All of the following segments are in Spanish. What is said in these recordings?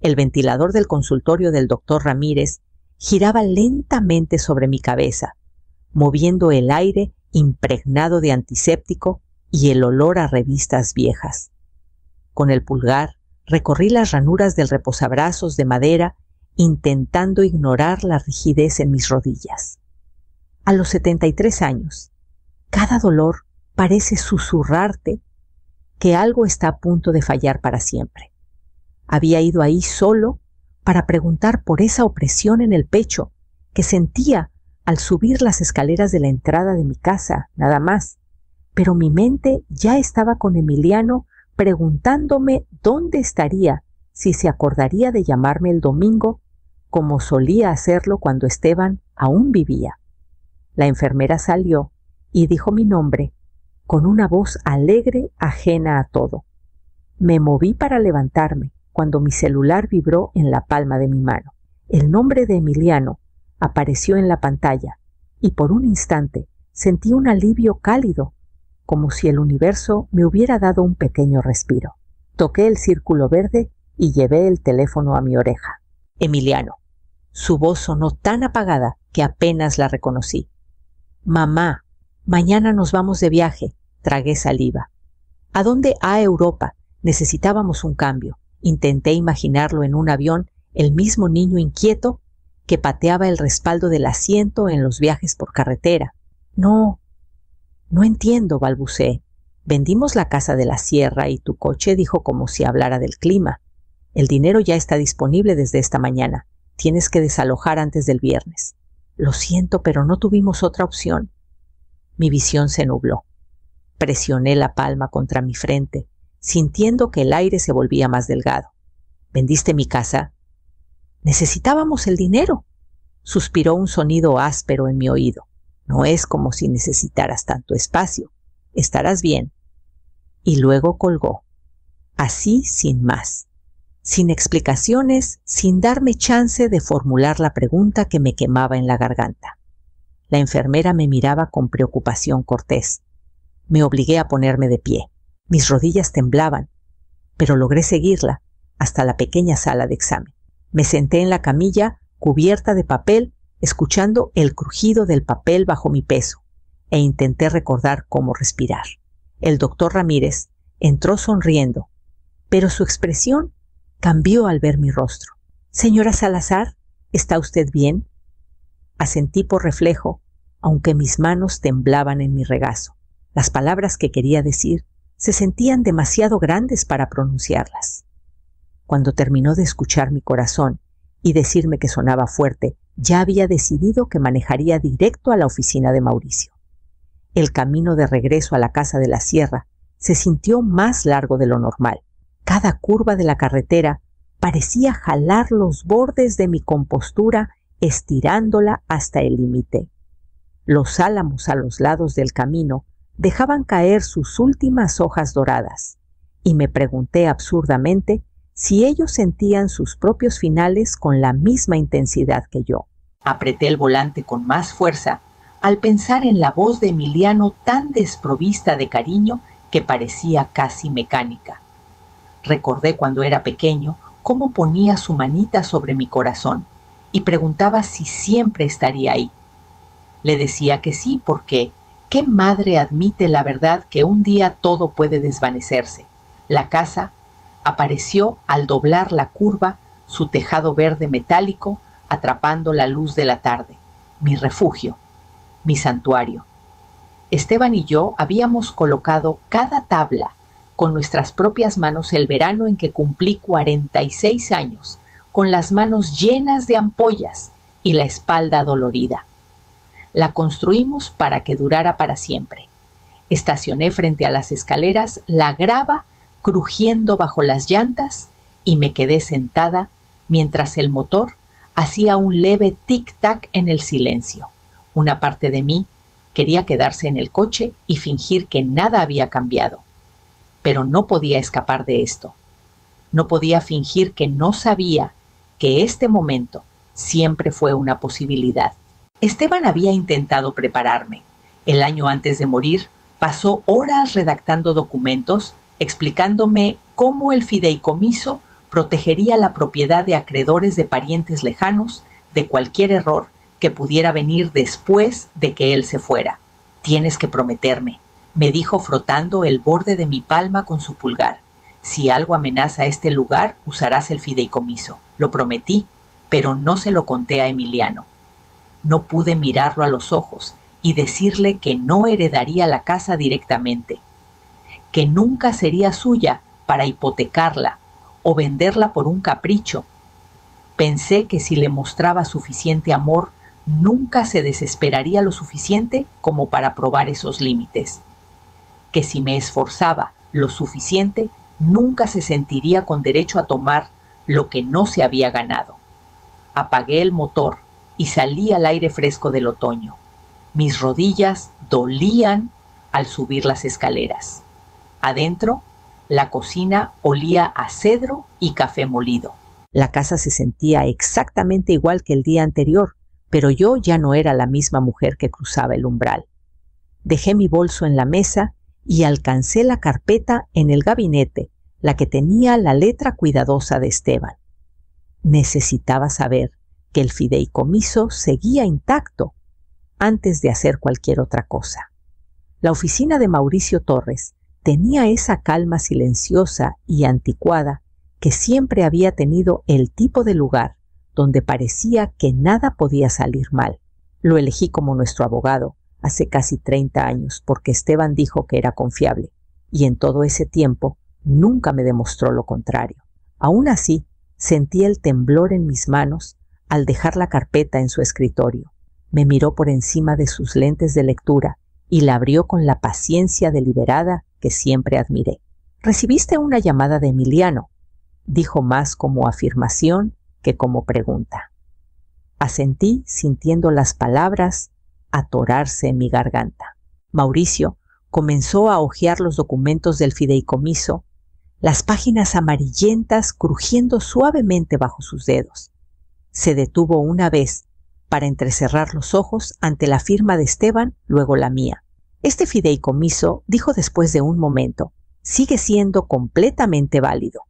El ventilador del consultorio del doctor Ramírez giraba lentamente sobre mi cabeza, moviendo el aire impregnado de antiséptico y el olor a revistas viejas. Con el pulgar recorrí las ranuras del reposabrazos de madera, intentando ignorar la rigidez en mis rodillas. A los 73 años, cada dolor parece susurrarte que algo está a punto de fallar para siempre. Había ido ahí solo para preguntar por esa opresión en el pecho que sentía al subir las escaleras de la entrada de mi casa, nada más. Pero mi mente ya estaba con Emiliano preguntándome dónde estaría, si se acordaría de llamarme el domingo, como solía hacerlo cuando Esteban aún vivía. La enfermera salió y dijo mi nombre con una voz alegre ajena a todo. Me moví para levantarme cuando mi celular vibró en la palma de mi mano. El nombre de Emiliano apareció en la pantalla y por un instante sentí un alivio cálido, como si el universo me hubiera dado un pequeño respiro. Toqué el círculo verde y llevé el teléfono a mi oreja. Emiliano. Su voz sonó tan apagada que apenas la reconocí. Mamá, mañana nos vamos de viaje. Tragué saliva. ¿A dónde? A Europa. Necesitábamos un cambio. Intenté imaginarlo en un avión, el mismo niño inquieto que pateaba el respaldo del asiento en los viajes por carretera. No entiendo, balbuceé. Vendimos la casa de la sierra y tu coche, dijo como si hablara del clima. El dinero ya está disponible desde esta mañana. Tienes que desalojar antes del viernes. Lo siento, pero no tuvimos otra opción. Mi visión se nubló. Presioné la palma contra mi frente, sintiendo que el aire se volvía más delgado. ¿Vendiste mi casa? Necesitábamos el dinero. Suspiró un sonido áspero en mi oído. No es como si necesitaras tanto espacio. Estarás bien. Y luego colgó. Así sin más. Sin explicaciones, sin darme chance de formular la pregunta que me quemaba en la garganta. La enfermera me miraba con preocupación cortés. Me obligué a ponerme de pie. Mis rodillas temblaban, pero logré seguirla hasta la pequeña sala de examen. Me senté en la camilla, cubierta de papel, escuchando el crujido del papel bajo mi peso, e intenté recordar cómo respirar. El doctor Ramírez entró sonriendo, pero su expresión cambió al ver mi rostro. «Señora Salazar, ¿está usted bien?» Asentí por reflejo, aunque mis manos temblaban en mi regazo. Las palabras que quería decir se sentían demasiado grandes para pronunciarlas. Cuando terminó de escuchar mi corazón y decirme que sonaba fuerte, ya había decidido que manejaría directo a la oficina de Mauricio. El camino de regreso a la casa de la sierra se sintió más largo de lo normal. Cada curva de la carretera parecía jalar los bordes de mi compostura, estirándola hasta el límite. Los álamos a los lados del camino dejaban caer sus últimas hojas doradas, y me pregunté absurdamente si ellos sentían sus propios finales con la misma intensidad que yo. Apreté el volante con más fuerza al pensar en la voz de Emiliano tan desprovista de cariño que parecía casi mecánica. Recordé cuando era pequeño cómo ponía su manita sobre mi corazón y preguntaba si siempre estaría ahí. Le decía que sí, porque ¿qué madre admite la verdad que un día todo puede desvanecerse? La casa apareció al doblar la curva, su tejado verde metálico atrapando la luz de la tarde. Mi refugio, mi santuario. Esteban y yo habíamos colocado cada tabla con nuestras propias manos el verano en que cumplí 46 años, con las manos llenas de ampollas y la espalda dolorida. La construimos para que durara para siempre. Estacioné frente a las escaleras, la grava crujiendo bajo las llantas, y me quedé sentada mientras el motor hacía un leve tic-tac en el silencio. Una parte de mí quería quedarse en el coche y fingir que nada había cambiado. Pero no podía escapar de esto. No podía fingir que no sabía que este momento siempre fue una posibilidad. Esteban había intentado prepararme. El año antes de morir, pasó horas redactando documentos explicándome cómo el fideicomiso Protegería la propiedad de acreedores de parientes lejanos de cualquier error que pudiera venir después de que él se fuera. Tienes que prometerme, me dijo frotando el borde de mi palma con su pulgar. Si algo amenaza este lugar, usarás el fideicomiso. Lo prometí, pero no se lo conté a Emiliano. No pude mirarlo a los ojos y decirle que no heredaría la casa directamente, que nunca sería suya para hipotecarla o venderla por un capricho. Pensé que si le mostraba suficiente amor, nunca se desesperaría lo suficiente como para probar esos límites, que si me esforzaba lo suficiente, nunca se sentiría con derecho a tomar lo que no se había ganado. Apagué el motor y salí al aire fresco del otoño. Mis rodillas dolían al subir las escaleras. Adentro, la cocina olía a cedro y café molido. La casa se sentía exactamente igual que el día anterior, pero yo ya no era la misma mujer que cruzaba el umbral. Dejé mi bolso en la mesa y alcancé la carpeta en el gabinete, la que tenía la letra cuidadosa de Esteban. Necesitaba saber que el fideicomiso seguía intacto antes de hacer cualquier otra cosa. La oficina de Mauricio Torres tenía esa calma silenciosa y anticuada que siempre había tenido el tipo de lugar donde parecía que nada podía salir mal. Lo elegí como nuestro abogado hace casi 30 años porque Esteban dijo que era confiable, y en todo ese tiempo nunca me demostró lo contrario. Aún así, sentí el temblor en mis manos al dejar la carpeta en su escritorio. Me miró por encima de sus lentes de lectura y la abrió con la paciencia deliberada que siempre admiré. «Recibiste una llamada de Emiliano», dijo más como afirmación que como pregunta. Asentí sintiendo las palabras atorarse en mi garganta. Mauricio comenzó a hojear los documentos del fideicomiso, las páginas amarillentas crujiendo suavemente bajo sus dedos. Se detuvo una vez para entrecerrar los ojos ante la firma de Esteban, luego la mía. «Este fideicomiso», dijo después de un momento, «sigue siendo completamente válido.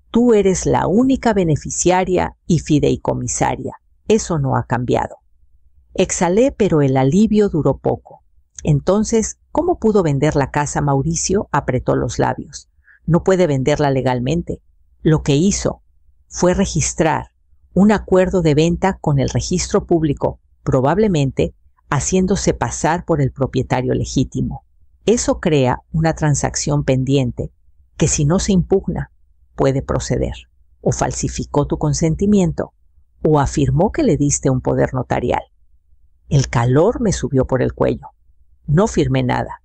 Tú eres la única beneficiaria y fideicomisaria. Eso no ha cambiado». Exhalé, pero el alivio duró poco. Entonces, ¿cómo pudo vender la casa Mauricio? Apretó los labios. No puede venderla legalmente. Lo que hizo fue registrar un acuerdo de venta con el registro público, probablemente haciéndose pasar por el propietario legítimo. Eso crea una transacción pendiente que, si no se impugna, puede proceder. O falsificó tu consentimiento, o afirmó que le diste un poder notarial. El calor me subió por el cuello. No firmé nada.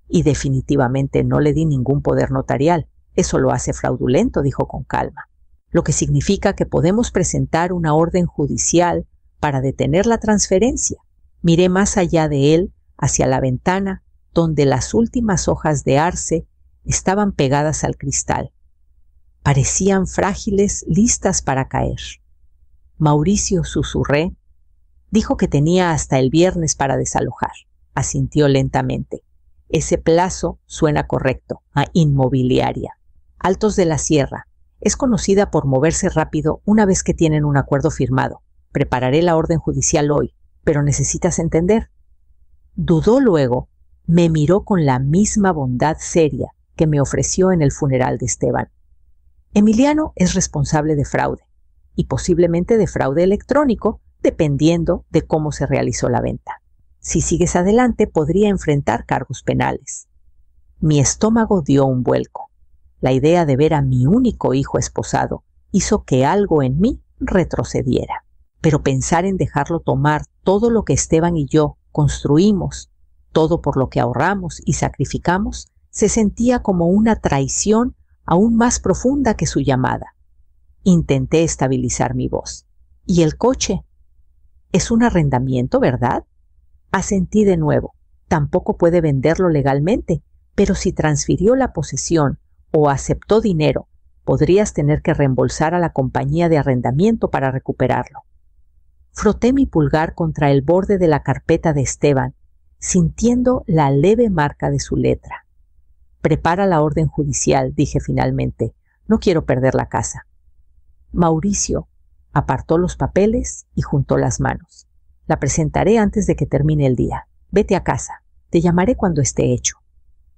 Y definitivamente no le di ningún poder notarial. Eso lo hace fraudulento, dijo con calma. Lo que significa que podemos presentar una orden judicial para detener la transferencia. Miré más allá de él, hacia la ventana, donde las últimas hojas de arce estaban pegadas al cristal. Parecían frágiles, listas para caer. Mauricio, susurré, dijo que tenía hasta el viernes para desalojar. Asintió lentamente. Ese plazo suena correcto, a inmobiliaria. Altos de la Sierra. Es conocida por moverse rápido una vez que tienen un acuerdo firmado. Prepararé la orden judicial hoy, pero necesitas entender. Dudó luego, me miró con la misma bondad seria que me ofreció en el funeral de Esteban. Emiliano es responsable de fraude, y posiblemente de fraude electrónico, dependiendo de cómo se realizó la venta. Si sigues adelante, podría enfrentar cargos penales. Mi estómago dio un vuelco. La idea de ver a mi único hijo esposado hizo que algo en mí retrocediera. Pero pensar en dejarlo tomar todo lo que Esteban y yo construimos, todo por lo que ahorramos y sacrificamos, se sentía como una traición aún más profunda que su llamada. Intenté estabilizar mi voz. ¿Y el coche? Es un arrendamiento, ¿verdad? Asentí de nuevo. Tampoco puede venderlo legalmente, pero si transfirió la posesión o aceptó dinero, podrías tener que reembolsar a la compañía de arrendamiento para recuperarlo. Froté mi pulgar contra el borde de la carpeta de Esteban, sintiendo la leve marca de su letra. Prepara la orden judicial, dije finalmente. No quiero perder la casa. Mauricio apartó los papeles y juntó las manos. La presentaré antes de que termine el día. Vete a casa. Te llamaré cuando esté hecho.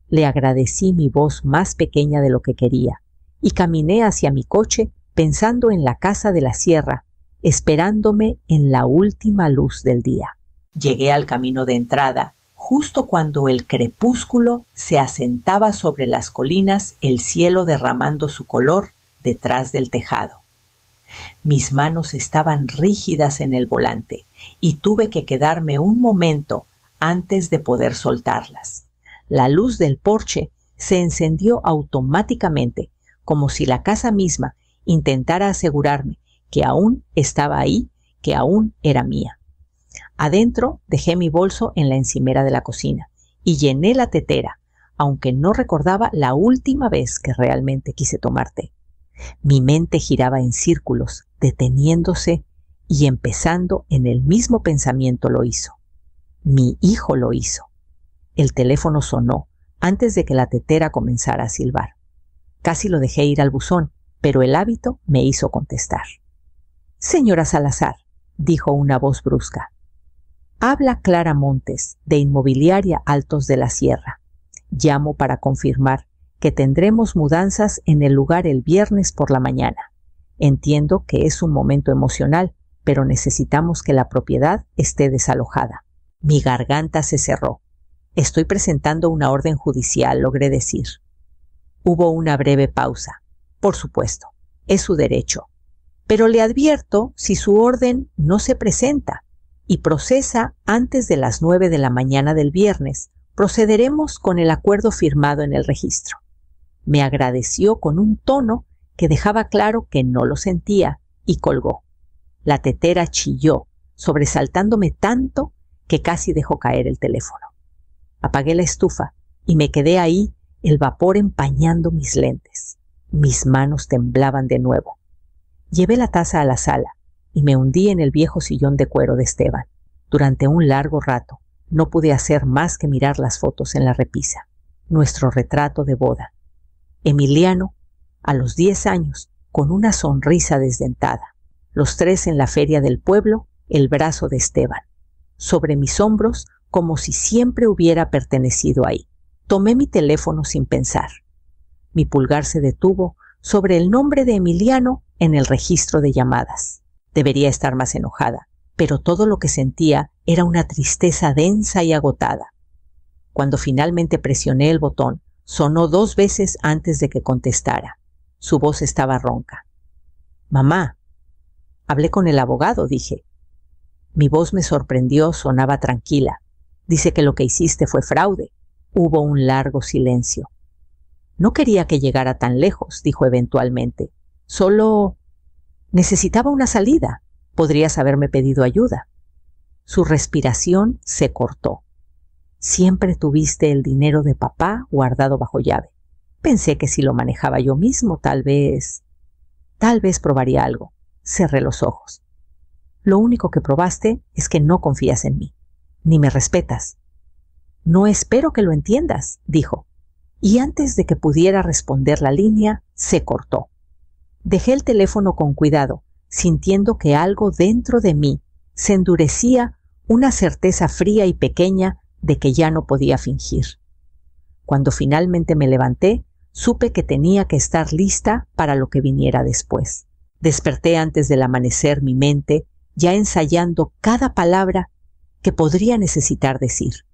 Le agradecí mi voz más pequeña de lo que quería y caminé hacia mi coche pensando en la casa de la sierra, esperándome en la última luz del día. Llegué al camino de entrada, justo cuando el crepúsculo se asentaba sobre las colinas, el cielo derramando su color detrás del tejado. Mis manos estaban rígidas en el volante y tuve que quedarme un momento antes de poder soltarlas. La luz del porche se encendió automáticamente, como si la casa misma intentara asegurarme que aún estaba ahí, que aún era mía. Adentro dejé mi bolso en la encimera de la cocina y llené la tetera, aunque no recordaba la última vez que realmente quise tomar té. Mi mente giraba en círculos, deteniéndose y empezando en el mismo pensamiento lo hizo. Mi hijo lo hizo. El teléfono sonó antes de que la tetera comenzara a silbar. Casi lo dejé ir al buzón, pero el hábito me hizo contestar. «Señora Salazar», dijo una voz brusca. «Habla Clara Montes, de Inmobiliaria Altos de la Sierra. Llamo para confirmar que tendremos mudanzas en el lugar el viernes por la mañana. Entiendo que es un momento emocional, pero necesitamos que la propiedad esté desalojada». Mi garganta se cerró. «Estoy presentando una orden judicial», logré decir. Hubo una breve pausa. «Por supuesto, es su derecho. Pero le advierto si su orden no se presenta y procesa antes de las 9 de la mañana del viernes, procederemos con el acuerdo firmado en el registro». Me agradeció con un tono que dejaba claro que no lo sentía y colgó. La tetera chilló, sobresaltándome tanto que casi dejó caer el teléfono. Apagué la estufa y me quedé ahí, el vapor empañando mis lentes. Mis manos temblaban de nuevo. Llevé la taza a la sala y me hundí en el viejo sillón de cuero de Esteban. Durante un largo rato no pude hacer más que mirar las fotos en la repisa. Nuestro retrato de boda. Emiliano, a los 10 años, con una sonrisa desdentada. Los 3 en la feria del pueblo, el brazo de Esteban. Sobre mis hombros, como si siempre hubiera pertenecido ahí. Tomé mi teléfono sin pensar. Mi pulgar se detuvo sobre el nombre de Emiliano en el registro de llamadas. Debería estar más enojada, pero todo lo que sentía era una tristeza densa y agotada. Cuando finalmente presioné el botón, sonó 2 veces antes de que contestara. Su voz estaba ronca. «Mamá». «Hablé con el abogado», dije. Mi voz me sorprendió, sonaba tranquila. «Dice que lo que hiciste fue fraude». Hubo un largo silencio. «No quería que llegara tan lejos», dijo eventualmente. «Solo necesitaba una salida. Podrías haberme pedido ayuda». Su respiración se cortó. «Siempre tuviste el dinero de papá guardado bajo llave. Pensé que si lo manejaba yo mismo, tal vez probaría algo». Cerré los ojos. «Lo único que probaste es que no confías en mí, ni me respetas». «No espero que lo entiendas», dijo, y antes de que pudiera responder la línea, se cortó. Dejé el teléfono con cuidado, sintiendo que algo dentro de mí se endurecía, una certeza fría y pequeña de que ya no podía fingir. Cuando finalmente me levanté, supe que tenía que estar lista para lo que viniera después. Desperté antes del amanecer mi mente, ya ensayando cada palabra que podría necesitar decir.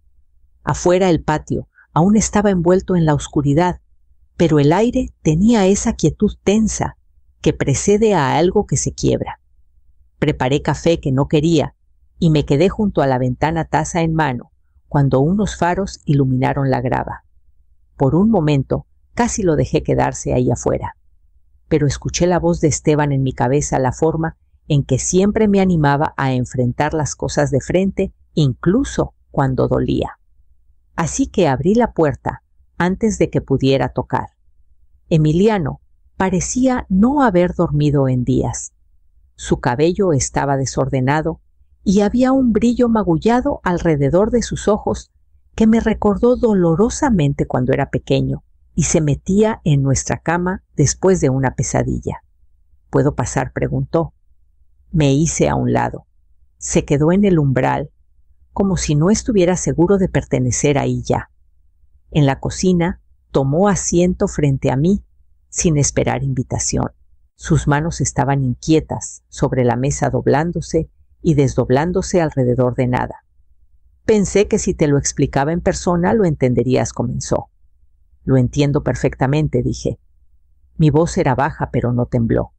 Afuera el patio aún estaba envuelto en la oscuridad, pero el aire tenía esa quietud tensa que precede a algo que se quiebra. Preparé café que no quería y me quedé junto a la ventana, taza en mano, cuando unos faros iluminaron la grava. Por un momento casi lo dejé quedarse ahí afuera, pero escuché la voz de Esteban en mi cabeza, la forma en que siempre me animaba a enfrentar las cosas de frente, incluso cuando dolía. Así que abrí la puerta antes de que pudiera tocar. Emiliano parecía no haber dormido en días. Su cabello estaba desordenado y había un brillo magullado alrededor de sus ojos que me recordó dolorosamente cuando era pequeño y se metía en nuestra cama después de una pesadilla. ¿Puedo pasar?, preguntó. Me hice a un lado. Se quedó en el umbral, como si no estuviera seguro de pertenecer ahí ya. En la cocina, tomó asiento frente a mí, sin esperar invitación. Sus manos estaban inquietas sobre la mesa, doblándose y desdoblándose alrededor de nada. Pensé que si te lo explicaba en persona lo entenderías, comenzó. Lo entiendo perfectamente, dije. Mi voz era baja, pero no tembló.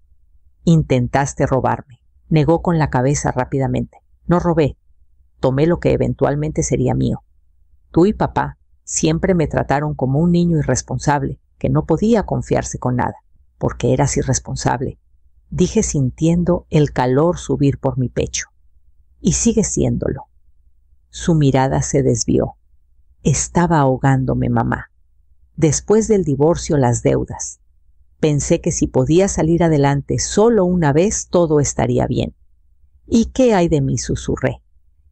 Intentaste robarme. Negó con la cabeza rápidamente. No robé. Tomé lo que eventualmente sería mío. Tú y papá siempre me trataron como un niño irresponsable que no podía confiarse con nada, porque eras irresponsable, dije sintiendo el calor subir por mi pecho. Y sigue siéndolo. Su mirada se desvió. Estaba ahogándome, mamá. Después del divorcio, las deudas. Pensé que si podía salir adelante solo una vez, todo estaría bien. ¿Y qué hay de mí?, susurré.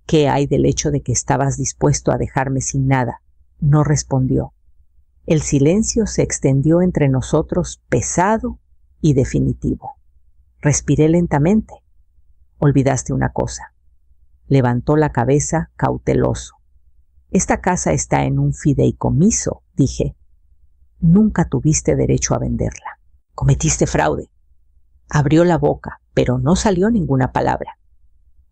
¿Qué hay del hecho de que estabas dispuesto a dejarme sin nada? No respondió. El silencio se extendió entre nosotros, pesado y definitivo. Respiré lentamente. Olvidaste una cosa. Levantó la cabeza cauteloso. Esta casa está en un fideicomiso, dije. Nunca tuviste derecho a venderla. Cometiste fraude. Abrió la boca, pero no salió ninguna palabra.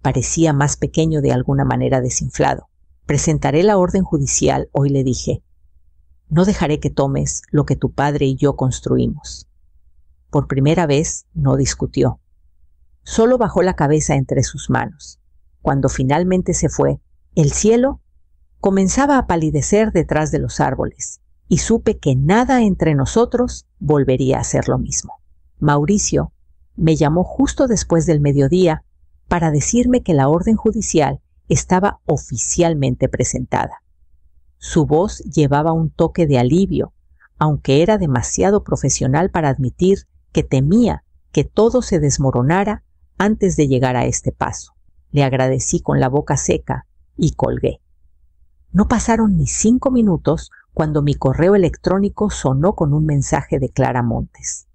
Parecía más pequeño, de alguna manera desinflado. Presentaré la orden judicial hoy, le dije. No dejaré que tomes lo que tu padre y yo construimos. Por primera vez no discutió. Solo bajó la cabeza entre sus manos. Cuando finalmente se fue, el cielo comenzaba a palidecer detrás de los árboles, y supe que nada entre nosotros volvería a ser lo mismo. Mauricio me llamó justo después del mediodía para decirme que la orden judicial estaba oficialmente presentada. Su voz llevaba un toque de alivio, aunque era demasiado profesional para admitir que temía que todo se desmoronara antes de llegar a este paso. Le agradecí con la boca seca y colgué. No pasaron ni 5 minutos cuando mi correo electrónico sonó con un mensaje de Clara Montes.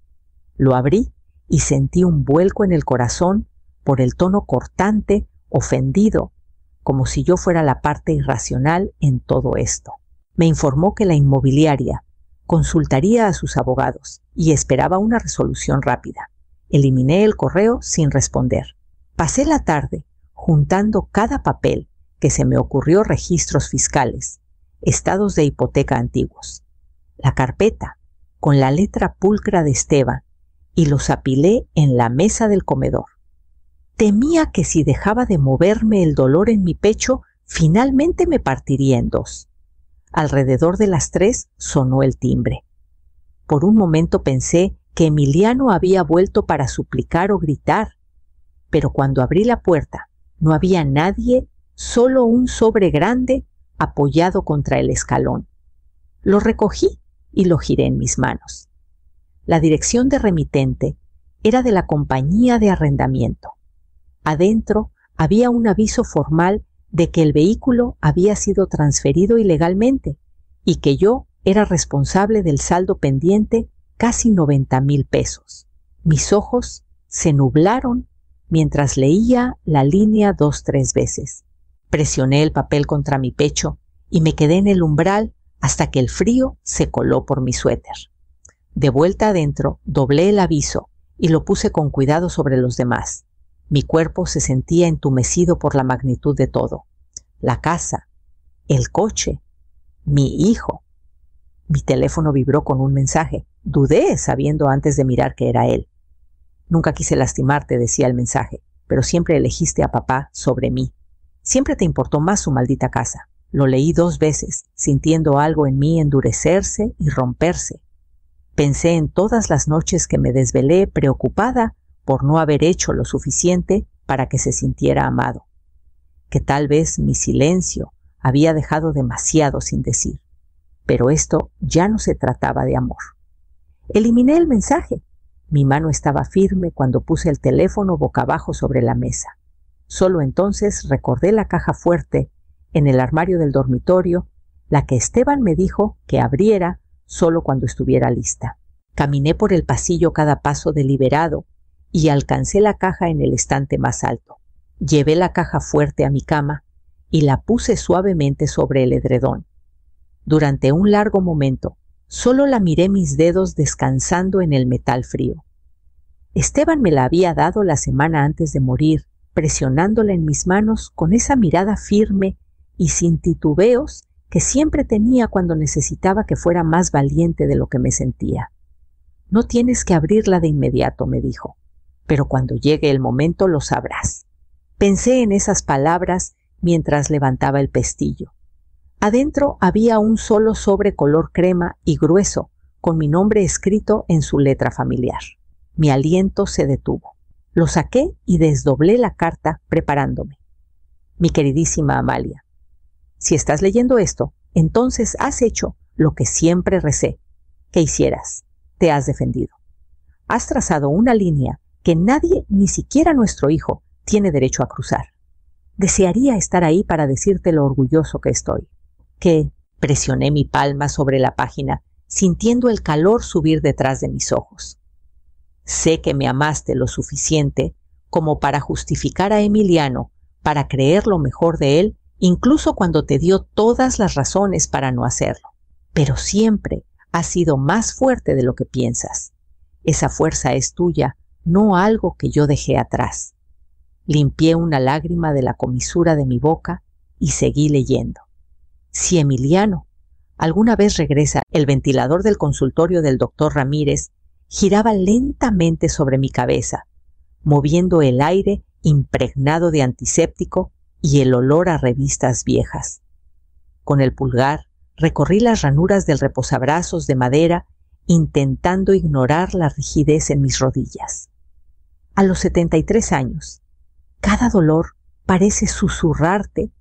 Lo abrí y sentí un vuelco en el corazón por el tono cortante, ofendido, como si yo fuera la parte irracional en todo esto. Me informó que la inmobiliaria consultaría a sus abogados y esperaba una resolución rápida. Eliminé el correo sin responder. Pasé la tarde juntando cada papel que se me ocurrió: registros fiscales, estados de hipoteca antiguos, la carpeta con la letra pulcra de Esteban, y los apilé en la mesa del comedor. Temía que si dejaba de moverme el dolor en mi pecho, finalmente me partiría en dos. Alrededor de las 3 sonó el timbre. Por un momento pensé que Emiliano había vuelto para suplicar o gritar, pero cuando abrí la puerta no había nadie, solo un sobre grande apoyado contra el escalón. Lo recogí y lo giré en mis manos. La dirección de remitente era de la compañía de arrendamiento. Adentro había un aviso formal de que el vehículo había sido transferido ilegalmente y que yo era responsable del saldo pendiente, casi 90,000 pesos. Mis ojos se nublaron mientras leía la línea 2-3 veces. Presioné el papel contra mi pecho y me quedé en el umbral hasta que el frío se coló por mi suéter. De vuelta adentro, doblé el aviso y lo puse con cuidado sobre los demás. Mi cuerpo se sentía entumecido por la magnitud de todo. La casa, el coche, mi hijo. Mi teléfono vibró con un mensaje. Dudé, sabiendo antes de mirar que era él. Nunca quise lastimarte, decía el mensaje, pero siempre elegiste a papá sobre mí. Siempre te importó más su maldita casa. Lo leí 2 veces, sintiendo algo en mí endurecerse y romperse. Pensé en todas las noches que me desvelé preocupada por no haber hecho lo suficiente para que se sintiera amado. Que tal vez mi silencio había dejado demasiado sin decir. Pero esto ya no se trataba de amor. Eliminé el mensaje. Mi mano estaba firme cuando puse el teléfono boca abajo sobre la mesa. Solo entonces recordé la caja fuerte en el armario del dormitorio, la que Esteban me dijo que abriera solo cuando estuviera lista. Caminé por el pasillo cada paso deliberado y alcancé la caja en el estante más alto. Llevé la caja fuerte a mi cama y la puse suavemente sobre el edredón. Durante un largo momento, solo la miré mis dedos descansando en el metal frío. Esteban me la había dado la semana antes de morir, presionándola en mis manos con esa mirada firme y sin titubeos que siempre tenía cuando necesitaba que fuera más valiente de lo que me sentía. No tienes que abrirla de inmediato, me dijo, pero cuando llegue el momento lo sabrás. Pensé en esas palabras mientras levantaba el pestillo. Adentro había un solo sobre color crema y grueso, con mi nombre escrito en su letra familiar. Mi aliento se detuvo. Lo saqué y desdoblé la carta preparándome. Mi queridísima Amalia, si estás leyendo esto, entonces has hecho lo que siempre recé que hicieras. Te has defendido. Has trazado una línea que nadie, ni siquiera nuestro hijo, tiene derecho a cruzar. Desearía estar ahí para decirte lo orgulloso que estoy. Que presioné mi palma sobre la página, sintiendo el calor subir detrás de mis ojos. Sé que me amaste lo suficiente como para justificar a Emiliano, para creer lo mejor de él, incluso cuando te dio todas las razones para no hacerlo. Pero siempre has sido más fuerte de lo que piensas. Esa fuerza es tuya, no algo que yo dejé atrás. Limpié una lágrima de la comisura de mi boca y seguí leyendo. Si Emiliano alguna vez regresa, el ventilador del consultorio del doctor Ramírez giraba lentamente sobre mi cabeza, moviendo el aire impregnado de antiséptico y el olor a revistas viejas. Con el pulgar recorrí las ranuras del reposabrazos de madera, intentando ignorar la rigidez en mis rodillas. A los 73 años, cada dolor parece susurrarte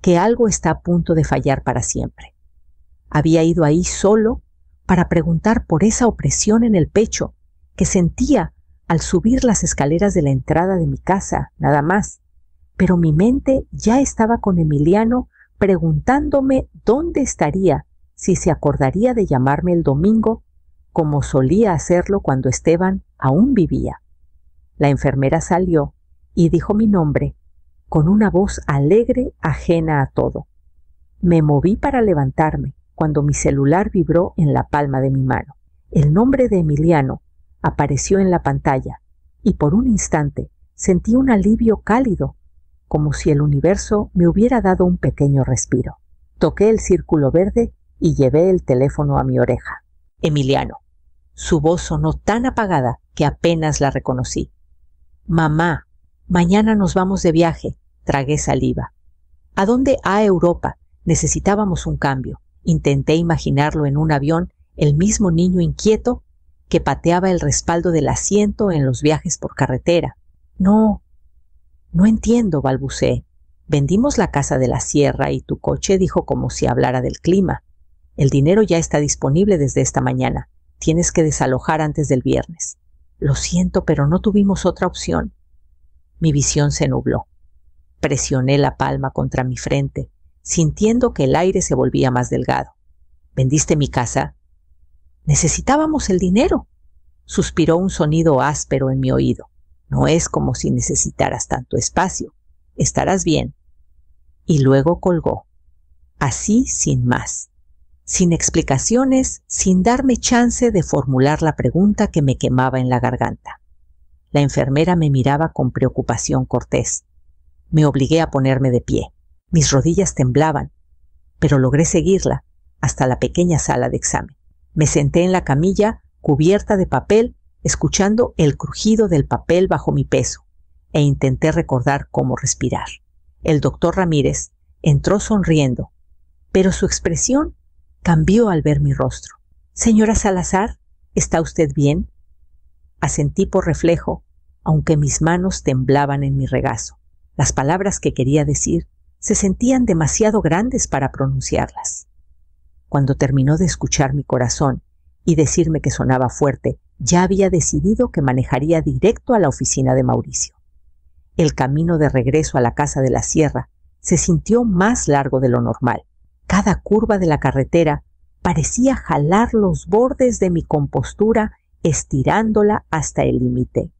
que algo está a punto de fallar para siempre. Había ido ahí solo para preguntar por esa opresión en el pecho que sentía al subir las escaleras de la entrada de mi casa, nada más. Pero mi mente ya estaba con Emiliano preguntándome dónde estaría, si se acordaría de llamarme el domingo, como solía hacerlo cuando Esteban aún vivía. La enfermera salió y dijo mi nombre con una voz alegre ajena a todo. Me moví para levantarme cuando mi celular vibró en la palma de mi mano. El nombre de Emiliano apareció en la pantalla y por un instante sentí un alivio cálido, como si el universo me hubiera dado un pequeño respiro. Toqué el círculo verde y llevé el teléfono a mi oreja. Emiliano. Su voz sonó tan apagada que apenas la reconocí. Mamá, mañana nos vamos de viaje. Tragué saliva. ¿A dónde? A Europa. Necesitábamos un cambio. Intenté imaginarlo en un avión, el mismo niño inquieto que pateaba el respaldo del asiento en los viajes por carretera. No entiendo, balbuceé. Vendimos la casa de la sierra y tu coche, dijo como si hablara del clima. El dinero ya está disponible desde esta mañana. Tienes que desalojar antes del viernes. Lo siento, pero no tuvimos otra opción. Mi visión se nubló. Presioné la palma contra mi frente, sintiendo que el aire se volvía más delgado. ¿Vendiste mi casa? Necesitábamos el dinero. Suspiró un sonido áspero en mi oído. No es como si necesitaras tanto espacio. Estarás bien. Y luego colgó. Así sin más. Sin explicaciones, sin darme chance de formular la pregunta que me quemaba en la garganta. La enfermera me miraba con preocupación cortés. Me obligué a ponerme de pie. Mis rodillas temblaban, pero logré seguirla hasta la pequeña sala de examen. Me senté en la camilla, cubierta de papel, escuchando el crujido del papel bajo mi peso, e intenté recordar cómo respirar. El doctor Ramírez entró sonriendo, pero su expresión cambió al ver mi rostro. «Señora Salazar, ¿está usted bien?» Asentí por reflejo, aunque mis manos temblaban en mi regazo. Las palabras que quería decir se sentían demasiado grandes para pronunciarlas. Cuando terminó de escuchar mi corazón y decirme que sonaba fuerte, ya había decidido que manejaría directo a la oficina de Mauricio. El camino de regreso a la casa de la sierra se sintió más largo de lo normal. Cada curva de la carretera parecía jalar los bordes de mi compostura, estirándola hasta el límite.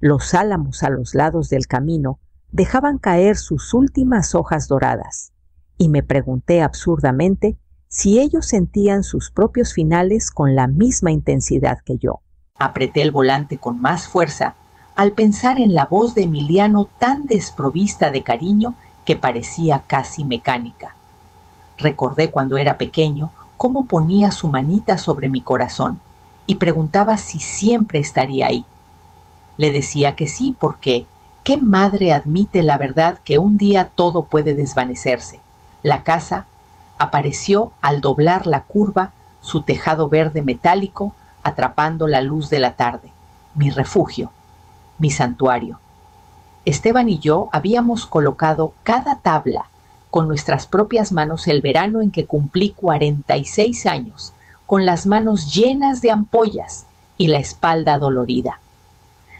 Los álamos a los lados del camino dejaban caer sus últimas hojas doradas, y me pregunté absurdamente si ellos sentían sus propios finales con la misma intensidad que yo. Apreté el volante con más fuerza al pensar en la voz de Emiliano tan desprovista de cariño que parecía casi mecánica. Recordé cuando era pequeño cómo ponía su manita sobre mi corazón y preguntaba si siempre estaría ahí. Le decía que sí, porque ¿qué madre admite la verdad que un día todo puede desvanecerse? La casa apareció al doblar la curva, su tejado verde metálico atrapando la luz de la tarde. Mi refugio, mi santuario. Esteban y yo habíamos colocado cada tabla con nuestras propias manos el verano en que cumplí 46 años, con las manos llenas de ampollas y la espalda dolorida.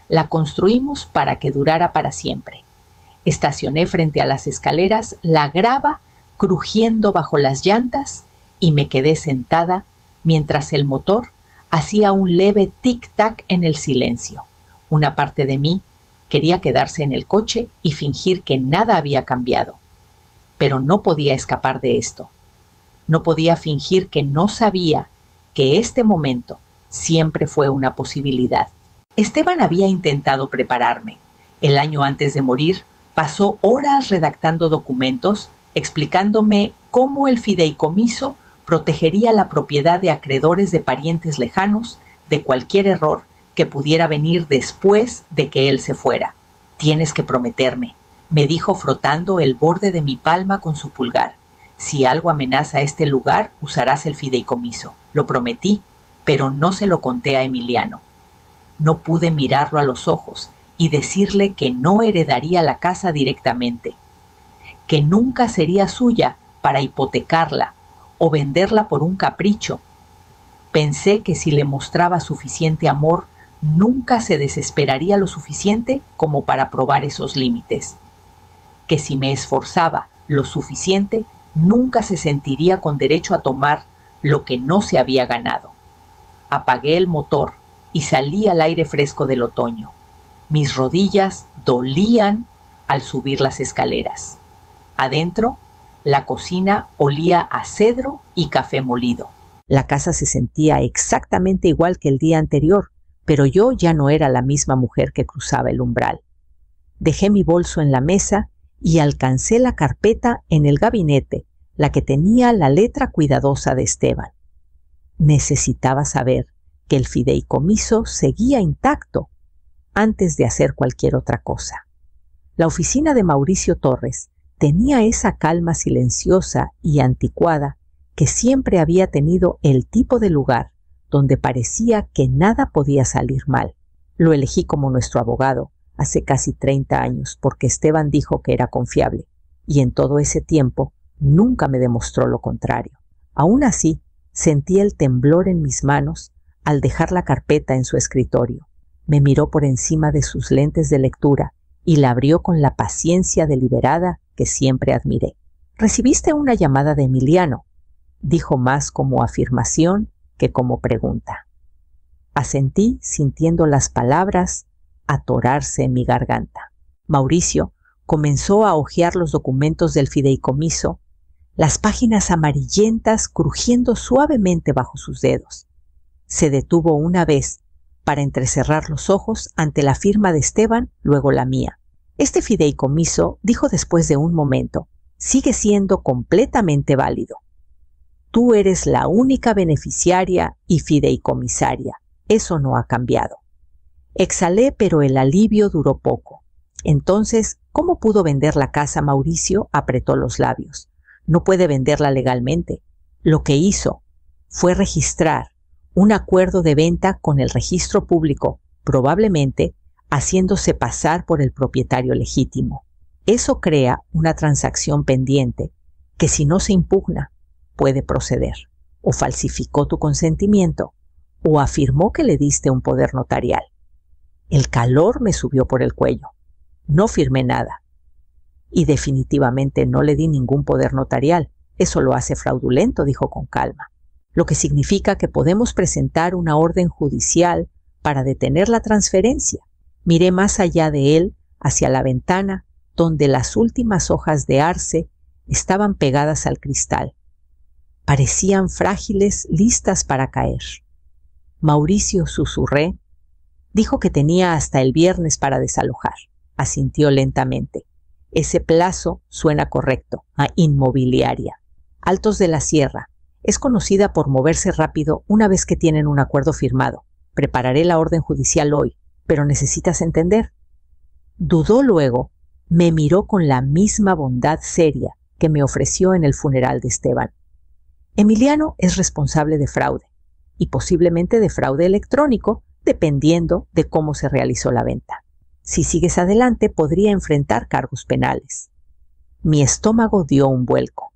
La construimos para que durara para siempre. Estacioné frente a las escaleras, la grava crujiendo bajo las llantas, y me quedé sentada mientras el motor hacía un leve tic-tac en el silencio. Una parte de mí quería quedarse en el coche y fingir que nada había cambiado. Pero no podía escapar de esto. No podía fingir que no sabía que este momento siempre fue una posibilidad. Esteban había intentado prepararme. El año antes de morir, pasó horas redactando documentos explicándome cómo el fideicomiso protegería la propiedad de acreedores de parientes lejanos de cualquier error que pudiera venir después de que él se fuera. Tienes que prometerme, me dijo frotando el borde de mi palma con su pulgar. Si algo amenaza este lugar, usarás el fideicomiso. Lo prometí, pero no se lo conté a Emiliano. No pude mirarlo a los ojos y decirle que no heredaría la casa directamente, que nunca sería suya para hipotecarla o venderla por un capricho. Pensé que si le mostraba suficiente amor, nunca se desesperaría lo suficiente como para probar esos límites. Que si me esforzaba lo suficiente, nunca se sentiría con derecho a tomar lo que no se había ganado. Apagué el motor y salí al aire fresco del otoño. Mis rodillas dolían al subir las escaleras. Adentro, la cocina olía a cedro y café molido. La casa se sentía exactamente igual que el día anterior, pero yo ya no era la misma mujer que cruzaba el umbral. Dejé mi bolso en la mesa y alcancé la carpeta en el gabinete, la que tenía la letra cuidadosa de Esteban. Necesitaba saber que el fideicomiso seguía intacto antes de hacer cualquier otra cosa. La oficina de Mauricio Torres tenía esa calma silenciosa y anticuada que siempre había tenido el tipo de lugar donde parecía que nada podía salir mal. Lo elegí como nuestro abogado hace casi 30 años porque Esteban dijo que era confiable, y en todo ese tiempo nunca me demostró lo contrario. Aún así, sentí el temblor en mis manos al dejar la carpeta en su escritorio. Me miró por encima de sus lentes de lectura y la abrió con la paciencia deliberada que siempre admiré. «Recibiste una llamada de Emiliano», dijo más como afirmación que como pregunta. Asentí sintiendo las palabras atorarse en mi garganta. Mauricio comenzó a hojear los documentos del fideicomiso, las páginas amarillentas crujiendo suavemente bajo sus dedos. Se detuvo una vez para entrecerrar los ojos ante la firma de Esteban, luego la mía. Este fideicomiso, dijo después de un momento, sigue siendo completamente válido. Tú eres la única beneficiaria y fideicomisaria. Eso no ha cambiado. Exhalé, pero el alivio duró poco. Entonces, ¿cómo pudo vender la casa Mauricio? Apretó los labios. No puede venderla legalmente. Lo que hizo fue registrar un acuerdo de venta con el registro público, probablemente haciéndose pasar por el propietario legítimo. Eso crea una transacción pendiente que, si no se impugna, puede proceder. O falsificó tu consentimiento, o afirmó que le diste un poder notarial. El calor me subió por el cuello. No firmé nada. Y definitivamente no le di ningún poder notarial. Eso lo hace fraudulento, dijo con calma. lo que significa que podemos presentar una orden judicial para detener la transferencia. Miré más allá de él, hacia la ventana, donde las últimas hojas de arce estaban pegadas al cristal. Parecían frágiles, listas para caer. Mauricio, susurré. Dijo que tenía hasta el viernes para desalojar. Asintió lentamente. Ese plazo suena correcto, a inmobiliaria. Altos de la Sierra. Es conocida por moverse rápido una vez que tienen un acuerdo firmado. Prepararé la orden judicial hoy, pero necesitas entender. Dudó luego, me miró con la misma bondad seria que me ofreció en el funeral de Esteban. Emiliano es responsable de fraude, y posiblemente de fraude electrónico, dependiendo de cómo se realizó la venta. Si sigues adelante, podría enfrentar cargos penales. Mi estómago dio un vuelco.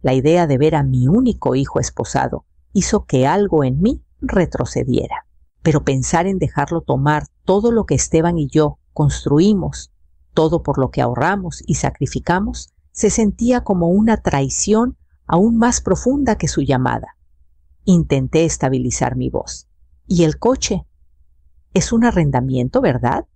La idea de ver a mi único hijo esposado hizo que algo en mí retrocediera. Pero pensar en dejarlo tomar todo lo que Esteban y yo construimos, todo por lo que ahorramos y sacrificamos, se sentía como una traición aún más profunda que su llamada. Intenté estabilizar mi voz. ¿Y el coche? Es un arrendamiento, ¿verdad?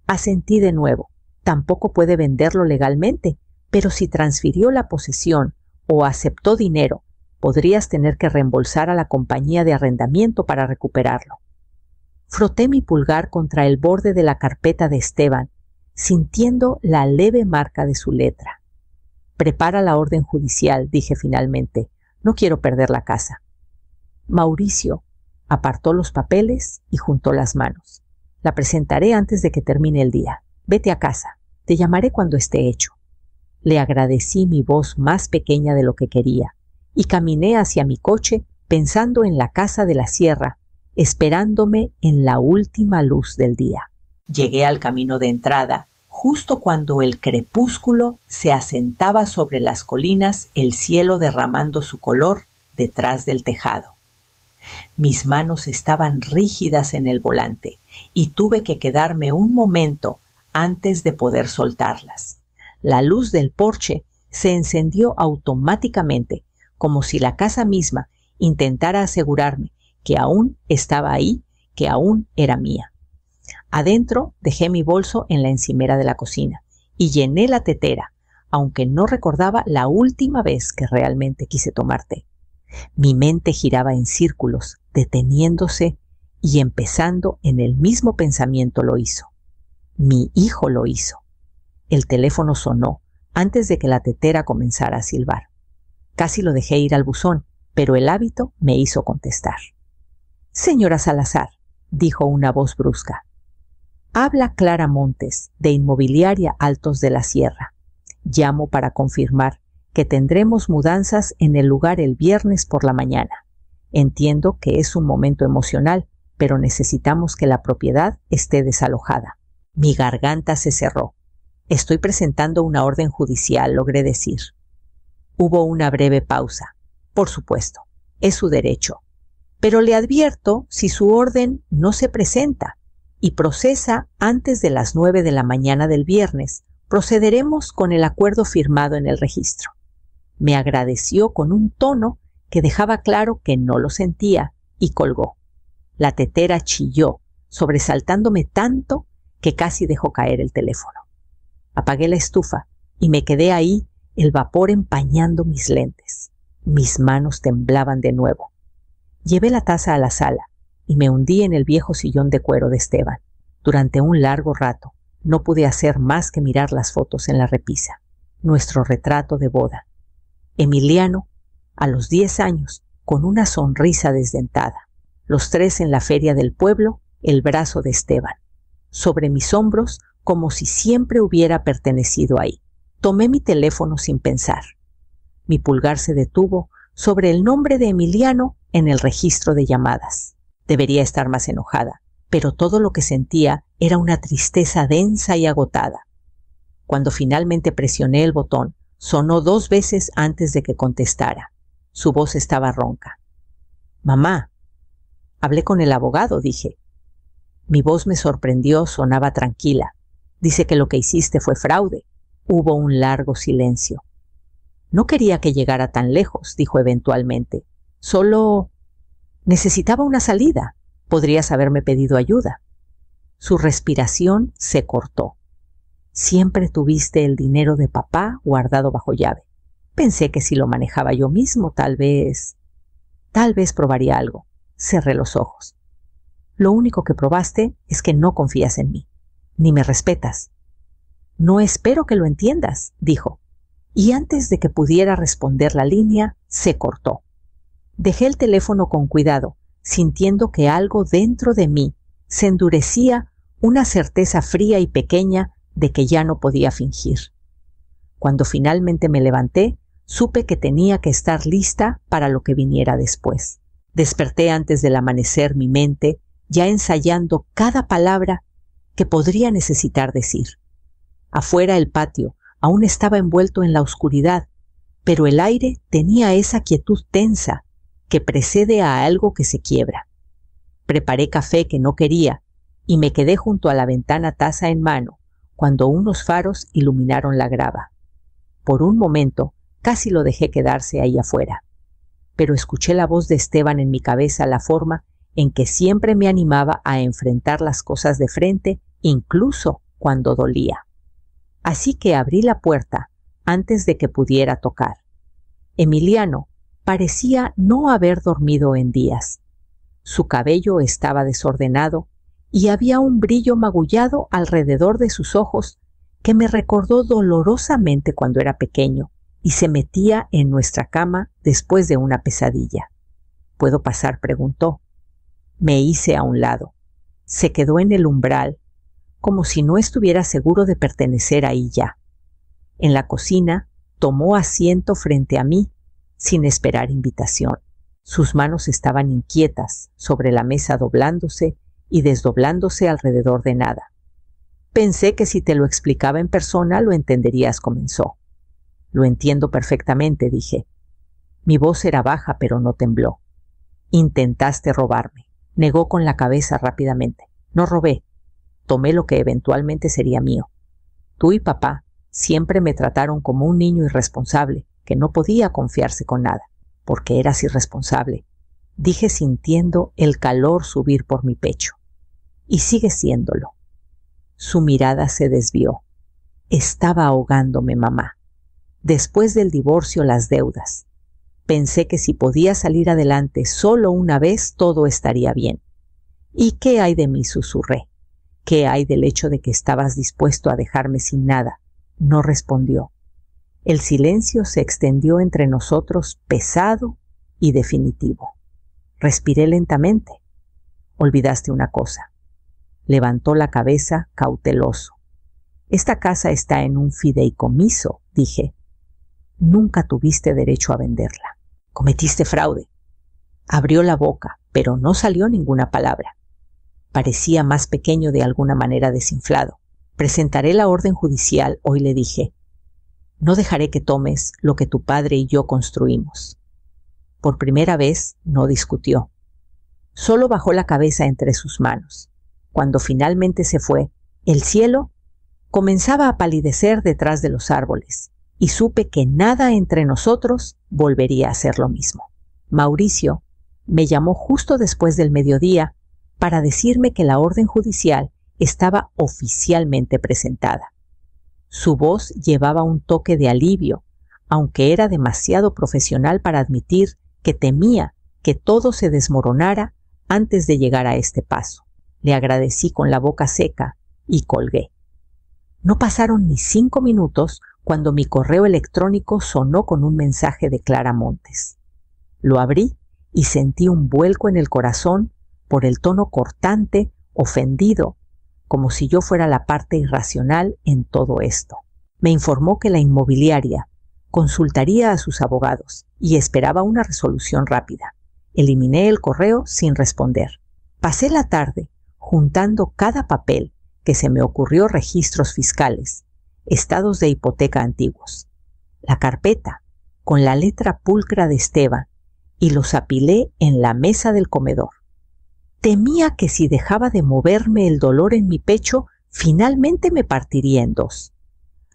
Asentí de nuevo. Tampoco puede venderlo legalmente, pero si transfirió la posesión o aceptó dinero, podrías tener que reembolsar a la compañía de arrendamiento para recuperarlo. Froté mi pulgar contra el borde de la carpeta de Esteban, sintiendo la leve marca de su letra. Prepara la orden judicial, dije finalmente. No quiero perder la casa. Mauricio apartó los papeles y juntó las manos. La presentaré antes de que termine el día. Vete a casa. Te llamaré cuando esté hecho. Le agradecí mi voz más pequeña de lo que quería y caminé hacia mi coche pensando en la casa de la sierra, esperándome en la última luz del día. Llegué al camino de entrada justo cuando el crepúsculo se asentaba sobre las colinas, el cielo derramando su color detrás del tejado. Mis manos estaban rígidas en el volante y tuve que quedarme un momento antes de poder soltarlas. La luz del porche se encendió automáticamente, como si la casa misma intentara asegurarme que aún estaba ahí, que aún era mía. Adentro dejé mi bolso en la encimera de la cocina y llené la tetera, aunque no recordaba la última vez que realmente quise tomar té. Mi mente giraba en círculos, deteniéndose y empezando en el mismo pensamiento lo hizo. Mi hijo lo hizo. El teléfono sonó antes de que la tetera comenzara a silbar. Casi lo dejé ir al buzón, pero el hábito me hizo contestar. «Señora Salazar», dijo una voz brusca. «Habla Clara Montes, de Inmobiliaria Altos de la Sierra. Llamo para confirmar que tendremos mudanzas en el lugar el viernes por la mañana. Entiendo que es un momento emocional, pero necesitamos que la propiedad esté desalojada». Mi garganta se cerró. «Estoy presentando una orden judicial», logré decir. Hubo una breve pausa. «Por supuesto, es su derecho. Pero le advierto si su orden no se presenta y procesa antes de las 9 de la mañana del viernes, procederemos con el acuerdo firmado en el registro». Me agradeció con un tono que dejaba claro que no lo sentía y colgó. La tetera chilló, sobresaltándome tanto que casi dejó caer el teléfono. Apagué la estufa y me quedé ahí, el vapor empañando mis lentes. Mis manos temblaban de nuevo. Llevé la taza a la sala y me hundí en el viejo sillón de cuero de Esteban. Durante un largo rato no pude hacer más que mirar las fotos en la repisa. Nuestro retrato de boda. Emiliano, a los 10 años, con una sonrisa desdentada. Los 3 en la feria del pueblo, el brazo de Esteban. Sobre mis hombros, como si siempre hubiera pertenecido ahí. Tomé mi teléfono sin pensar. Mi pulgar se detuvo sobre el nombre de Emiliano en el registro de llamadas. Debería estar más enojada, pero todo lo que sentía era una tristeza densa y agotada. Cuando finalmente presioné el botón, sonó 2 veces antes de que contestara. Su voz estaba ronca. «Mamá». «Hablé con el abogado», dije. Mi voz me sorprendió, sonaba tranquila. «Dice que lo que hiciste fue fraude». Hubo un largo silencio. «No quería que llegara tan lejos», dijo eventualmente. «Solo Necesitaba una salida. Podrías haberme pedido ayuda. Su respiración se cortó. Siempre tuviste el dinero de papá guardado bajo llave. Pensé que si lo manejaba yo mismo, tal vez probaría algo. Cerré los ojos. Lo único que probaste es que no confías en mí, ni me respetas. No espero que lo entiendas, dijo, y antes de que pudiera responder la línea, se cortó. Dejé el teléfono con cuidado, sintiendo que algo dentro de mí se endurecía, una certeza fría y pequeña de que ya no podía fingir. Cuando finalmente me levanté, supe que tenía que estar lista para lo que viniera después. Desperté antes del amanecer mi mente, ya ensayando cada palabra que podría necesitar decir. Afuera el patio aún estaba envuelto en la oscuridad, pero el aire tenía esa quietud tensa que precede a algo que se quiebra. Preparé café que no quería y me quedé junto a la ventana taza en mano cuando unos faros iluminaron la grava. Por un momento casi lo dejé quedarse ahí afuera, pero escuché la voz de Esteban en mi cabeza, la forma en que siempre me animaba a enfrentar las cosas de frente, incluso cuando dolía. Así que abrí la puerta antes de que pudiera tocar. Emiliano parecía no haber dormido en días. Su cabello estaba desordenado y había un brillo magullado alrededor de sus ojos que me recordó dolorosamente cuando era pequeño y se metía en nuestra cama después de una pesadilla. ¿Puedo pasar?, preguntó. Me hice a un lado. Se quedó en el umbral, como si no estuviera seguro de pertenecer ahí ya. En la cocina, tomó asiento frente a mí, sin esperar invitación. Sus manos estaban inquietas sobre la mesa, doblándose y desdoblándose alrededor de nada. Pensé que si te lo explicaba en persona lo entenderías, comenzó. Lo entiendo perfectamente, dije. Mi voz era baja, pero no tembló. Intentaste robarme, negó con la cabeza rápidamente. No robé. Tomé lo que eventualmente sería mío. Tú y papá siempre me trataron como un niño irresponsable que no podía confiarse con nada, porque eras irresponsable, dije sintiendo el calor subir por mi pecho. Y sigue siéndolo. Su mirada se desvió. Estaba ahogándome, mamá. Después del divorcio, las deudas. Pensé que si podía salir adelante solo una vez, todo estaría bien. ¿Y qué hay de mí?, susurré. ¿Qué hay del hecho de que estabas dispuesto a dejarme sin nada? No respondió. El silencio se extendió entre nosotros, pesado y definitivo. Respiré lentamente. Olvidaste una cosa. Levantó la cabeza cauteloso. Esta casa está en un fideicomiso, dije. Nunca tuviste derecho a venderla. Cometiste fraude. Abrió la boca, pero no salió ninguna palabra. Parecía más pequeño, de alguna manera desinflado. Presentaré la orden judicial hoy, le dije. No dejaré que tomes lo que tu padre y yo construimos. Por primera vez no discutió. Solo bajó la cabeza entre sus manos. Cuando finalmente se fue, el cielo comenzaba a palidecer detrás de los árboles, y supe que nada entre nosotros volvería a ser lo mismo. Mauricio me llamó justo después del mediodía para decirme que la orden judicial estaba oficialmente presentada. Su voz llevaba un toque de alivio, aunque era demasiado profesional para admitir que temía que todo se desmoronara antes de llegar a este paso. Le agradecí con la boca seca y colgué. No pasaron ni 5 minutos cuando mi correo electrónico sonó con un mensaje de Clara Montes. Lo abrí y sentí un vuelco en el corazón por el tono cortante, ofendido, como si yo fuera la parte irracional en todo esto. Me informó que la inmobiliaria consultaría a sus abogados y esperaba una resolución rápida. Eliminé el correo sin responder. Pasé la tarde juntando cada papel que se me ocurrió: registros fiscales, estados de hipoteca antiguos, la carpeta con la letra pulcra de Esteban, y los apilé en la mesa del comedor. Temía que si dejaba de moverme el dolor en mi pecho, finalmente me partiría en dos.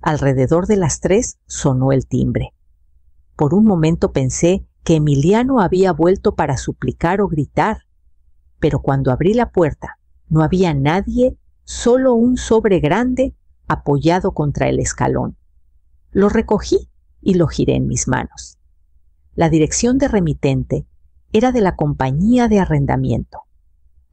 Alrededor de las 3 sonó el timbre. Por un momento pensé que Emiliano había vuelto para suplicar o gritar, pero cuando abrí la puerta no había nadie, solo un sobre grande apoyado contra el escalón. Lo recogí y lo giré en mis manos. La dirección de remitente era de la compañía de arrendamiento.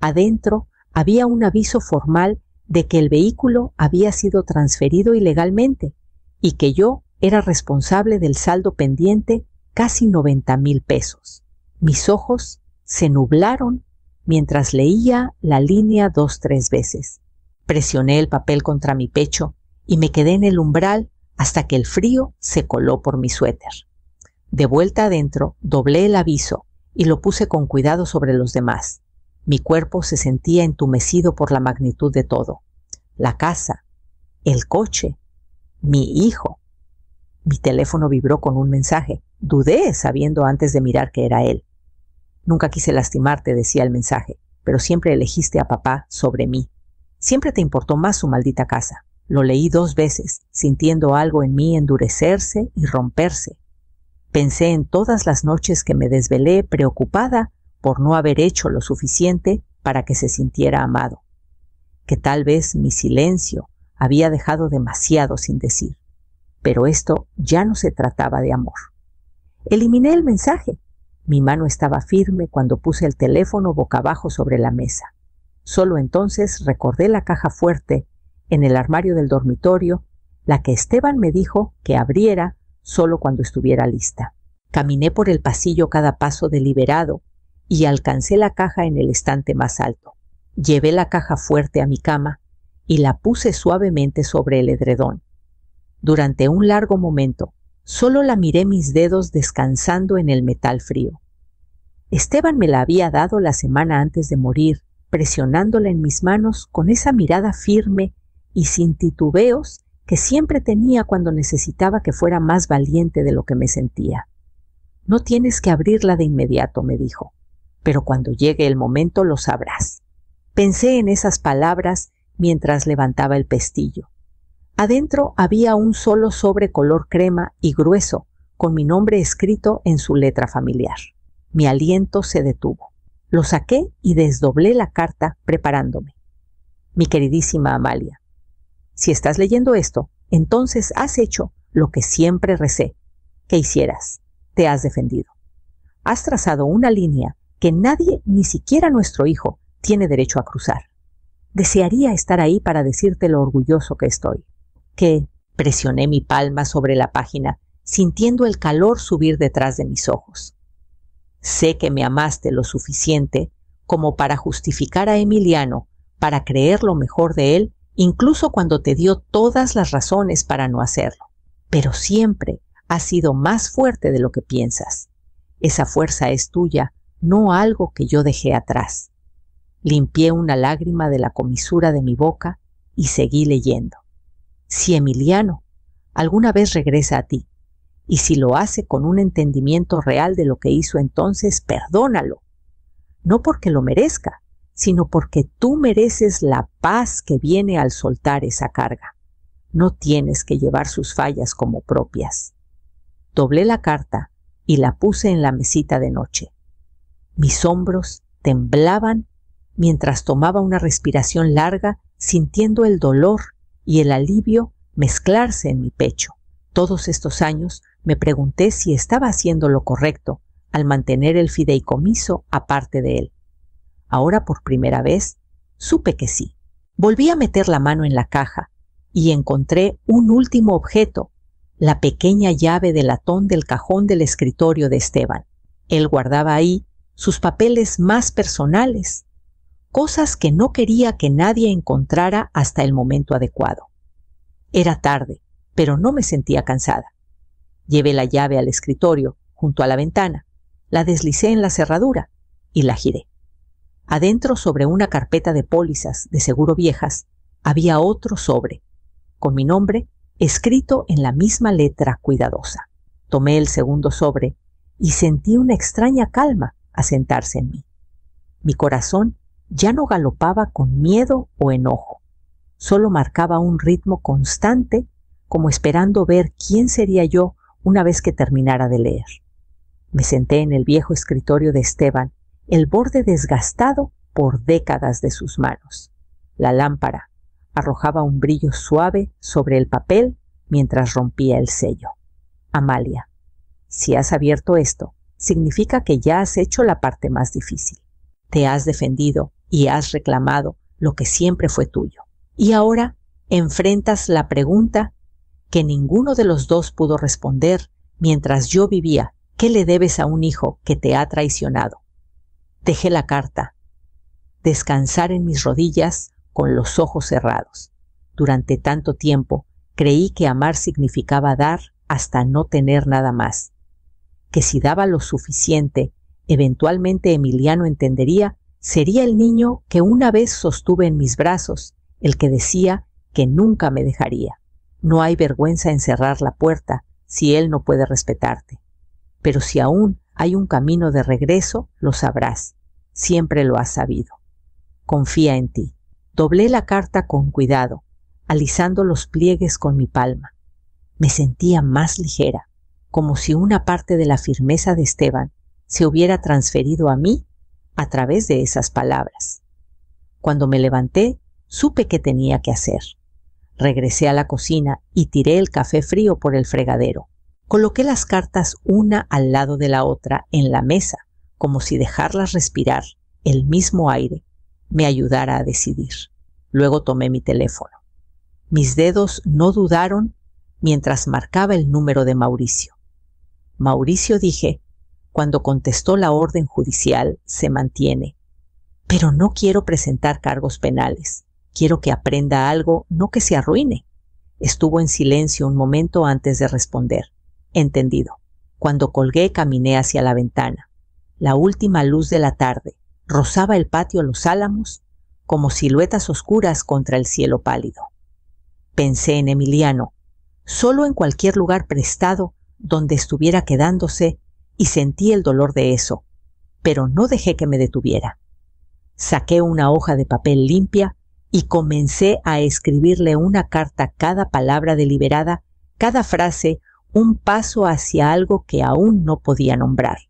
Adentro había un aviso formal de que el vehículo había sido transferido ilegalmente y que yo era responsable del saldo pendiente, casi 90,000 pesos. Mis ojos se nublaron mientras leía la línea 2-3 veces. Presioné el papel contra mi pecho y me quedé en el umbral hasta que el frío se coló por mi suéter. De vuelta adentro, doblé el aviso y lo puse con cuidado sobre los demás. Mi cuerpo se sentía entumecido por la magnitud de todo. La casa, el coche, mi hijo. Mi teléfono vibró con un mensaje. Dudé, sabiendo antes de mirar que era él. Nunca quise lastimarte, decía el mensaje, pero siempre elegiste a papá sobre mí. Siempre te importó más su maldita casa. Lo leí 2 veces, sintiendo algo en mí endurecerse y romperse. Pensé en todas las noches que me desvelé preocupada por no haber hecho lo suficiente para que se sintiera amado. Que tal vez mi silencio había dejado demasiado sin decir. Pero esto ya no se trataba de amor. Eliminé el mensaje. Mi mano estaba firme cuando puse el teléfono boca abajo sobre la mesa. Solo entonces recordé la caja fuerte en el armario del dormitorio, la que Esteban me dijo que abriera solo cuando estuviera lista. Caminé por el pasillo cada paso deliberado y alcancé la caja en el estante más alto. Llevé la caja fuerte a mi cama y la puse suavemente sobre el edredón. Durante un largo momento, solo la miré mis dedos descansando en el metal frío. Esteban me la había dado la semana antes de morir, presionándola en mis manos con esa mirada firme y sin titubeos que siempre tenía cuando necesitaba que fuera más valiente de lo que me sentía. No tienes que abrirla de inmediato, me dijo, pero cuando llegue el momento lo sabrás. Pensé en esas palabras mientras levantaba el pestillo. Adentro había un solo sobre color crema y grueso, con mi nombre escrito en su letra familiar. Mi aliento se detuvo. Lo saqué y desdoblé la carta preparándome. Mi queridísima Amalia, si estás leyendo esto, entonces has hecho lo que siempre recé que hicieras. Te has defendido. Has trazado una línea que nadie, ni siquiera nuestro hijo, tiene derecho a cruzar. Desearía estar ahí para decirte lo orgulloso que estoy. Que presioné mi palma sobre la página, sintiendo el calor subir detrás de mis ojos. Sé que me amaste lo suficiente como para justificar a Emiliano, para creer lo mejor de él, incluso cuando te dio todas las razones para no hacerlo. Pero siempre has sido más fuerte de lo que piensas. Esa fuerza es tuya, no algo que yo dejé atrás. Limpié una lágrima de la comisura de mi boca y seguí leyendo. Si Emiliano alguna vez regresa a ti, y si lo hace con un entendimiento real de lo que hizo entonces, perdónalo. No porque lo merezca, sino porque tú mereces la paz que viene al soltar esa carga. No tienes que llevar sus fallas como propias. Doblé la carta y la puse en la mesita de noche. Mis hombros temblaban mientras tomaba una respiración larga, sintiendo el dolor y el alivio mezclarse en mi pecho. Todos estos años me pregunté si estaba haciendo lo correcto al mantener el fideicomiso aparte de él. Ahora, por primera vez, supe que sí. Volví a meter la mano en la caja y encontré un último objeto, la pequeña llave de latón del cajón del escritorio de Esteban. Él guardaba ahí sus papeles más personales, cosas que no quería que nadie encontrara hasta el momento adecuado. Era tarde, pero no me sentía cansada. Llevé la llave al escritorio, junto a la ventana, la deslicé en la cerradura y la giré. Adentro, sobre una carpeta de pólizas de seguro viejas, había otro sobre, con mi nombre escrito en la misma letra cuidadosa. Tomé el segundo sobre y sentí una extraña calma asentarse en mí. Mi corazón ya no galopaba con miedo o enojo, solo marcaba un ritmo constante, como esperando ver quién sería yo una vez que terminara de leer. Me senté en el viejo escritorio de Esteban, el borde desgastado por décadas de sus manos. La lámpara arrojaba un brillo suave sobre el papel mientras rompía el sello. Amalia, si has abierto esto, significa que ya has hecho la parte más difícil. Te has defendido y has reclamado lo que siempre fue tuyo. Y ahora enfrentas la pregunta que ninguno de los dos pudo responder mientras yo vivía. ¿Qué le debes a un hijo que te ha traicionado? Dejé la carta descansar en mis rodillas con los ojos cerrados. Durante tanto tiempo creí que amar significaba dar hasta no tener nada más, que si daba lo suficiente, eventualmente Emiliano entendería, sería el niño que una vez sostuve en mis brazos, el que decía que nunca me dejaría. No hay vergüenza en cerrar la puerta si él no puede respetarte. Pero si aún hay un camino de regreso, lo sabrás. Siempre lo has sabido. Confía en ti. Doblé la carta con cuidado, alisando los pliegues con mi palma. Me sentía más ligera, como si una parte de la firmeza de Esteban se hubiera transferido a mí a través de esas palabras. Cuando me levanté, supe qué tenía que hacer. Regresé a la cocina y tiré el café frío por el fregadero. Coloqué las cartas una al lado de la otra en la mesa, como si dejarlas respirar el mismo aire me ayudara a decidir. Luego tomé mi teléfono. Mis dedos no dudaron mientras marcaba el número de Mauricio. Mauricio, dije, cuando contestó la orden judicial, se mantiene. Pero no quiero presentar cargos penales. Quiero que aprenda algo, no que se arruine. Estuvo en silencio un momento antes de responder. Entendido. Cuando colgué, caminé hacia la ventana. La última luz de la tarde rozaba el patio Los Álamos como siluetas oscuras contra el cielo pálido. Pensé en Emiliano, solo en cualquier lugar prestado donde estuviera quedándose, y sentí el dolor de eso, pero no dejé que me detuviera. Saqué una hoja de papel limpia y comencé a escribirle una carta, cada palabra deliberada, cada frase, un paso hacia algo que aún no podía nombrar.